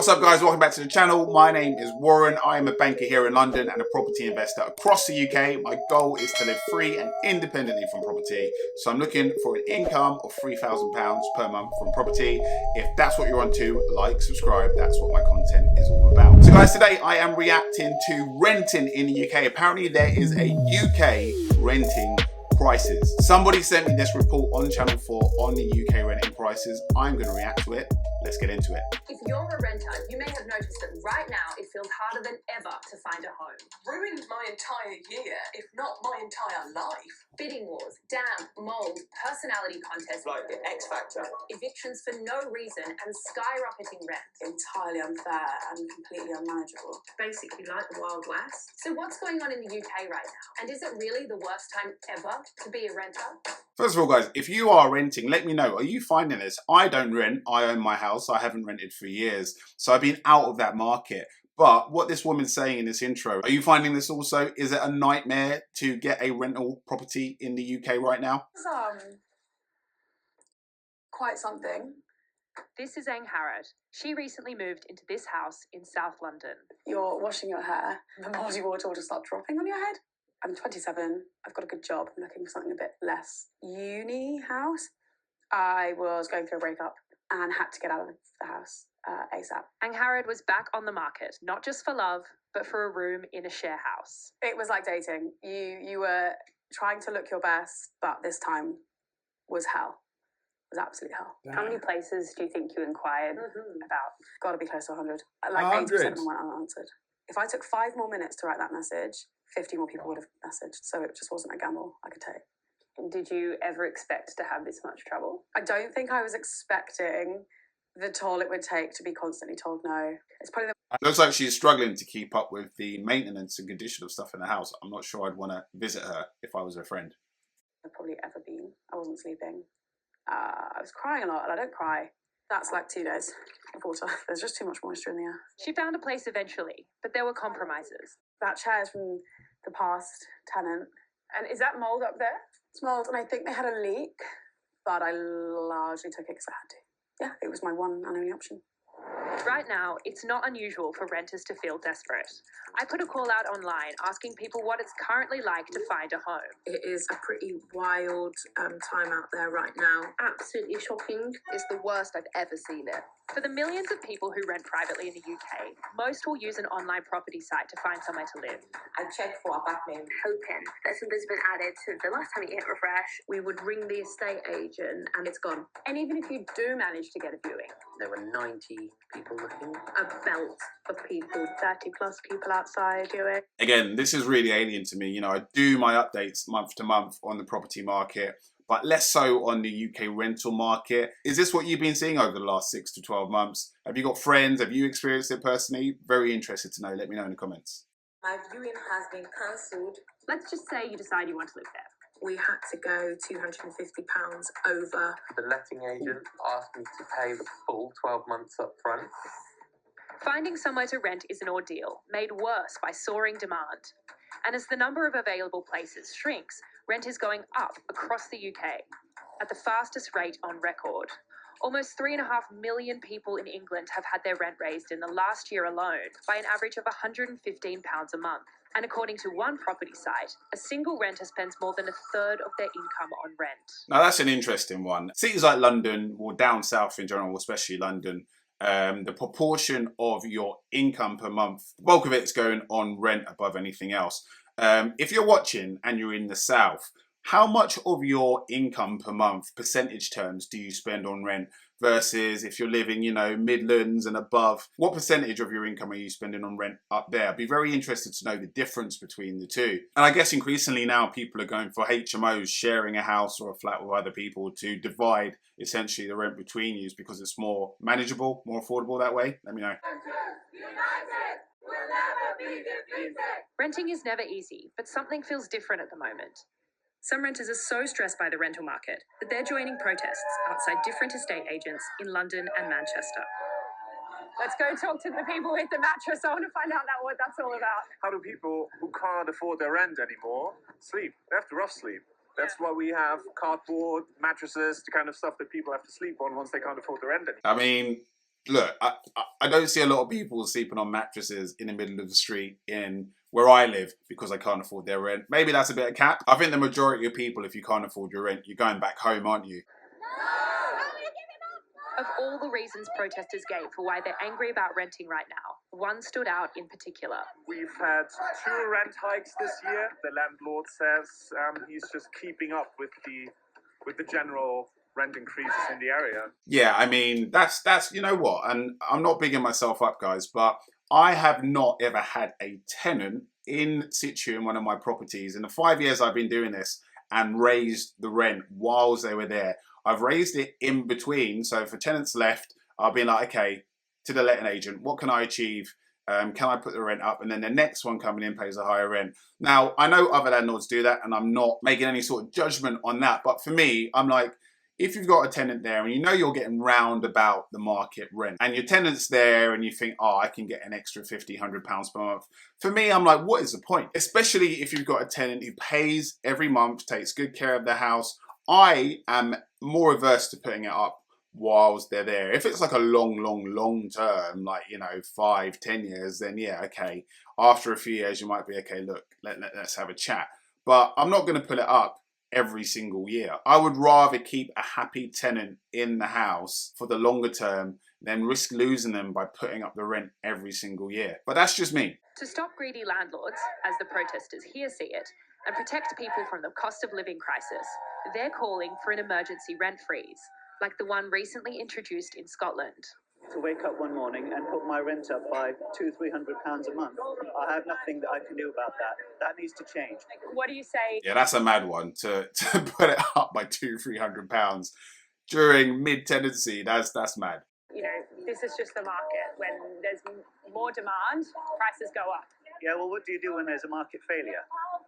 What's up guys, welcome back to the channel. My name is Warren. I am a banker here in London and a property investor across the UK. My goal is to live free and independently from property. So I'm looking for an income of £3,000 per month from property. If that's what you're onto, like, subscribe. That's what my content is all about. So guys, today I am reacting to renting in the UK. Apparently there is a UK renting crisis. Somebody sent me this report on Channel 4 on the UK renting prices. I'm going to react to it. Let's get into it. If you're a renter, you may have noticed that right now it feels harder than ever to find a home. Ruined my entire year, if not my entire life. Bidding wars, damp, mold, personality contests, Like the X Factor. evictions for no reason, and skyrocketing rent. Entirely unfair and completely unmanageable. Basically like the Wild West. So what's going on in the UK right now? And is it really the worst time ever to be a renter? First of all guys, if you are renting, let me know. Are you finding this? I don't rent. I own my house. I haven't rented for years. So I've been out of that market. But what this woman's saying in this intro, are you finding this also? Is it a nightmare to get a rental property in the UK right now? It's quite something. This is Harrod. She recently moved into this house in South London. You're washing your hair, the moldy water will just start dropping on your head. I'm 27, I've got a good job, I'm looking for something a bit less uni house. I was going through a breakup and had to get out of the house ASAP. Harrod was back on the market, not just for love, but for a room in a share house. It was like dating. You were trying to look your best, but this time was hell. It was absolute hell. How many places do you think you inquired about? Got to be close to 100. Like 80% of them went unanswered. If I took 5 more minutes to write that message, 50 more people would have messaged. So it just wasn't a gamble I could take. Did you ever expect to have this much trouble? I don't think I was expecting the toll it would take to be constantly told no. It's probably the... It looks like she's struggling to keep up with the maintenance and condition of stuff in the house. I'm not sure I'd want to visit her if I was her friend. I've probably ever been. I wasn't sleeping. I was crying a lot, and I don't cry. That's like 2 days of water. There's just too much moisture in the air. She found a place eventually, but there were compromises. That chair is from the past tenant. And is that mold up there? It's mold, and I think they had a leak, but I largely took it because I had to. Yeah, it was my one and only option. Right now, it's not unusual for renters to feel desperate. I put a call out online asking people what it's currently like to find a home. It is a pretty wild time out there right now. Absolutely shocking. It's the worst I've ever seen it. For the millions of people who rent privately in the UK, most will use an online property site to find somewhere to live. I checked for apartment, hoping that something's been added to the last time you hit refresh. We would ring the estate agent and it's gone. And even if you do manage to get a viewing, there were 90 people looking. A belt of people, 30 plus people outside viewing. Again, this is really alien to me. You know, I do my updates month to month on the property market, but less so on the UK rental market. Is this what you've been seeing over the last 6 to 12 months? Have you got friends? Have you experienced it personally? Very interested to know. Let me know in the comments. My viewing has been cancelled. let's just say you decide you want to live there. We had to go £250 over. The letting agent asked me to pay the full 12 months up front. Finding somewhere to rent is an ordeal, made worse by soaring demand. And as the number of available places shrinks, rent is going up across the UK at the fastest rate on record. Almost 3.5 million people in England have had their rent raised in the last year alone by an average of £115 a month. And according to one property site, a single renter spends more than a third of their income on rent. Now that's an interesting one. Cities like London, or down south in general, especially London, the proportion of your income per month, the bulk of it's going on rent above anything else. If you're watching and you're in the south, how much of your income per month, percentage terms, do you spend on rent versus if you're living, you know, Midlands and above? What percentage of your income are you spending on rent up there? I'd be very interested to know the difference between the two. And I guess increasingly now people are going for HMOs, sharing a house or a flat with other people to divide essentially the rent between you because it's more manageable, more affordable that way. Let me know. Renting is never easy, but something feels different at the moment. Some renters are so stressed by the rental market that they're joining protests outside different estate agents in London and Manchester. Let's go talk to the people with the mattress. I want to find out what that's all about. How do people who can't afford their rent anymore sleep? They have to rough sleep. That's why we have cardboard, mattresses, the kind of stuff that people have to sleep on once they can't afford their rent anymore. I mean, look, I don't see a lot of people sleeping on mattresses in the middle of the street in where I live because I can't afford their rent. Maybe that's a bit of cap. I think the majority of people, if you can't afford your rent, you're going back home, aren't you? Of all the reasons protesters gave for why they're angry about renting right now, one stood out in particular. We've had 2 rent hikes this year. The landlord says he's just keeping up with the general rent increases in the area. Yeah, I mean, that's you know what, and I'm not bigging myself up, guys, but I have not ever had a tenant in situ in one of my properties in the 5 years I've been doing this and raised the rent whilst they were there. I've raised it in between, so if a tenant's left, I'll be like, okay, to the letting agent, what can I achieve? Can I put the rent up? And then the next one coming in pays a higher rent. Now, I know other landlords do that, and I'm not making any sort of judgment on that, but for me, I'm like, if you've got a tenant there and you know you're getting round about the market rent and your tenant's there and you think, oh, I can get an extra £50, £100 per month. For me, I'm like, what is the point? Especially if you've got a tenant who pays every month, takes good care of the house. I am more averse to putting it up whilst they're there. If it's like a long term, like, you know, 5, 10 years, then yeah, okay. After a few years, you might be, okay, look, let's have a chat. But I'm not going to put it up every single year. I would rather keep a happy tenant in the house for the longer term than risk losing them by putting up the rent every single year. But that's just me. To stop greedy landlords, as the protesters here see it, and protect people from the cost of living crisis, they're calling for an emergency rent freeze, like the one recently introduced in Scotland. To wake up one morning and put my rent up by £200-300 a month. I have nothing that I can do about that. That needs to change. What do you say? Yeah, that's a mad one to put it up by £200-300 during mid-tenancy. That's mad. You know, this is just the market. When there's more demand, prices go up. Yeah, well, what do you do when there's a market failure?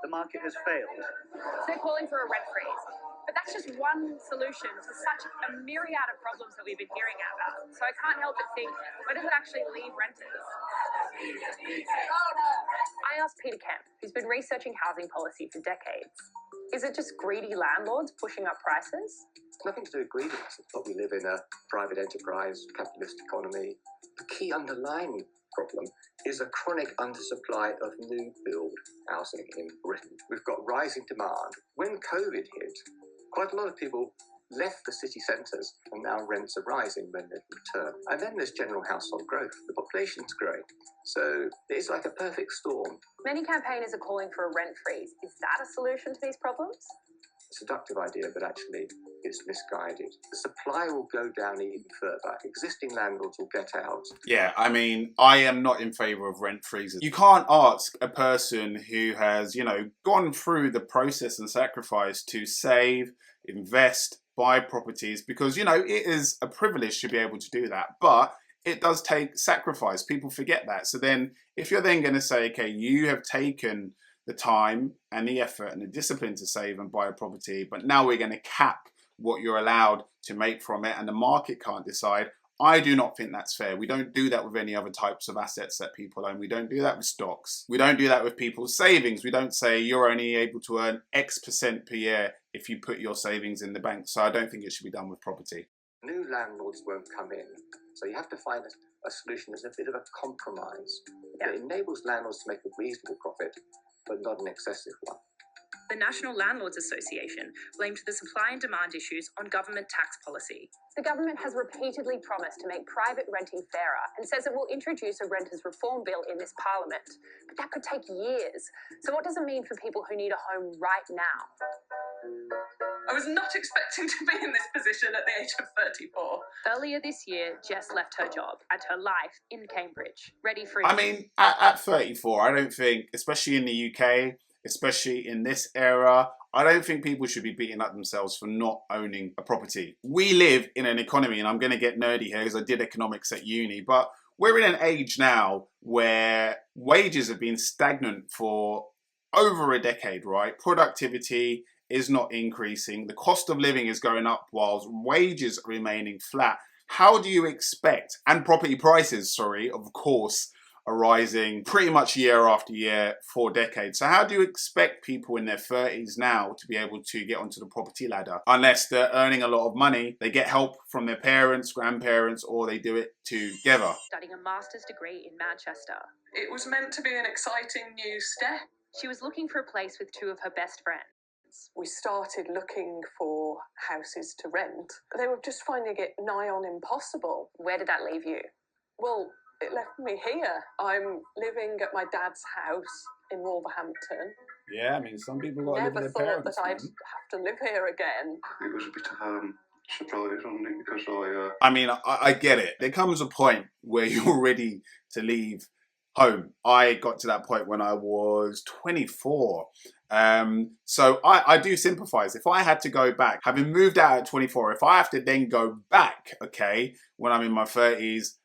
The market has failed. So they're calling for a rent freeze. But that's just one solution to such a myriad of problems that we've been hearing about. So I can't help but think, where does it actually leave renters? I asked Peter Kemp, who's been researching housing policy for decades. Is it just greedy landlords pushing up prices? It's nothing to do with greediness. It's what we live in a private enterprise, capitalist economy. The key underlying problem is a chronic undersupply of new build housing in Britain. We've got rising demand. When COVID hit, quite a lot of people left the city centres and now rents are rising when they return. And then there's general household growth. The population's growing. So it's like a perfect storm. Many campaigners are calling for a rent freeze. Is that a solution to these problems? A seductive idea, but actually it's misguided. The supply will go down even further. Existing landlords will get out. Yeah, I mean, I am not in favour of rent freezes. You can't ask a person who has, you know, gone through the process and sacrifice to save, invest, buy properties, because, you know, it is a privilege to be able to do that. But it does take sacrifice. People forget that. So then if you're then going to say, okay, you have taken the time and the effort and the discipline to save and buy a property, but now we're going to cap what you're allowed to make from it and the market can't decide. I do not think that's fair. We don't do that with any other types of assets that people own. We don't do that with stocks. We don't do that with people's savings. We don't say you're only able to earn X% per year if you put your savings in the bank. So I don't think it should be done with property. New landlords won't come in. So you have to find a solution that's a bit of a compromise. That enables landlords to make a reasonable profit, but not an excessive one. The National Landlords Association blamed the supply and demand issues on government tax policy. The government has repeatedly promised to make private renting fairer and says it will introduce a renters reform bill in this parliament. But that could take years. So what does it mean for people who need a home right now? I was not expecting to be in this position at the age of 34. Earlier this year, Jess left her job and her life in Cambridge, ready for... I mean, at 34, I don't think, especially in the UK, especially in this era, I don't think people should be beating up themselves for not owning a property. We live in an economy, and I'm going to get nerdy here because I did economics at uni, but we're in an age now where wages have been stagnant for over a decade, right? Productivity is not increasing. The cost of living is going up whilst wages are remaining flat. How do you expect, and property prices, sorry, of course, are rising pretty much year after year for decades. So how do you expect people in their 30s now to be able to get onto the property ladder? Unless they're earning a lot of money, they get help from their parents, grandparents, or they do it together. Studying a master's degree in Manchester. It was meant to be an exciting new step. She was looking for a place with two of her best friends. We started looking for houses to rent. They were just finding it nigh on impossible. Where did that leave you? Well, it left me here. I'm living at my dad's house in Wolverhampton. Yeah, I mean, some people got to live Never with their thought parents. that I'd have to live here again. It was a bit of surprise on it because I mean, I get it. There comes a point where you're ready to leave home. I got to that point when I was 24. So I do sympathize. If I had to go back, having moved out at 24, if I have to then go back, okay, when I'm in my 30s,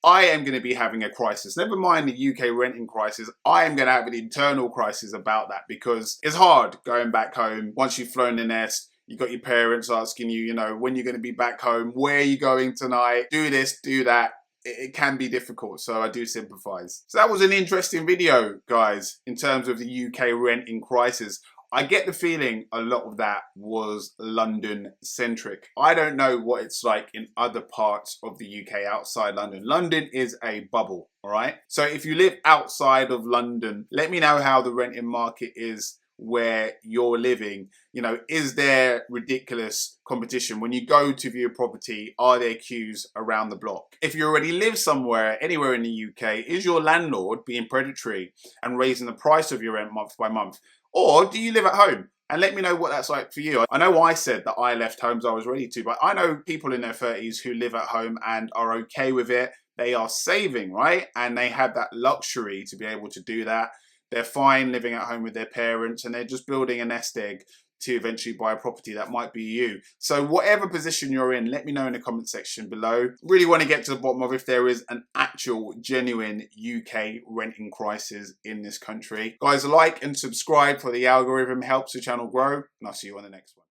I am going to be having a crisis. Never mind the UK renting crisis, I am going to have an internal crisis about that, because it's hard going back home. Once you've flown the nest, you got your parents asking you, you know, when you're going to be back home, where are you going tonight, do this, do that. It can be difficult, so I do sympathize. So that was an interesting video, guys, in terms of the UK renting crisis. I get the feeling a lot of that was London-centric. I don't know what it's like in other parts of the UK outside London. London is a bubble, all right? So if you live outside of London, let me know how the renting market is where you're living. You know, is there ridiculous competition? When you go to view a property, are there queues around the block? If you already live somewhere, anywhere in the UK, is your landlord being predatory and raising the price of your rent month by month? Or do you live at home? And let me know what that's like for you. I know I said that I left home so I was ready to, but I know people in their 30s who live at home and are okay with it. They are saving, right? And they have that luxury to be able to do that. They're fine living at home with their parents, and they're just building a nest egg to eventually buy a property. That might be you. So whatever position you're in, let me know in the comment section below. Really want to get to the bottom of if there is an actual genuine UK renting crisis in this country. Guys, like and subscribe for the algorithm helps the channel grow, and I'll see you on the next one.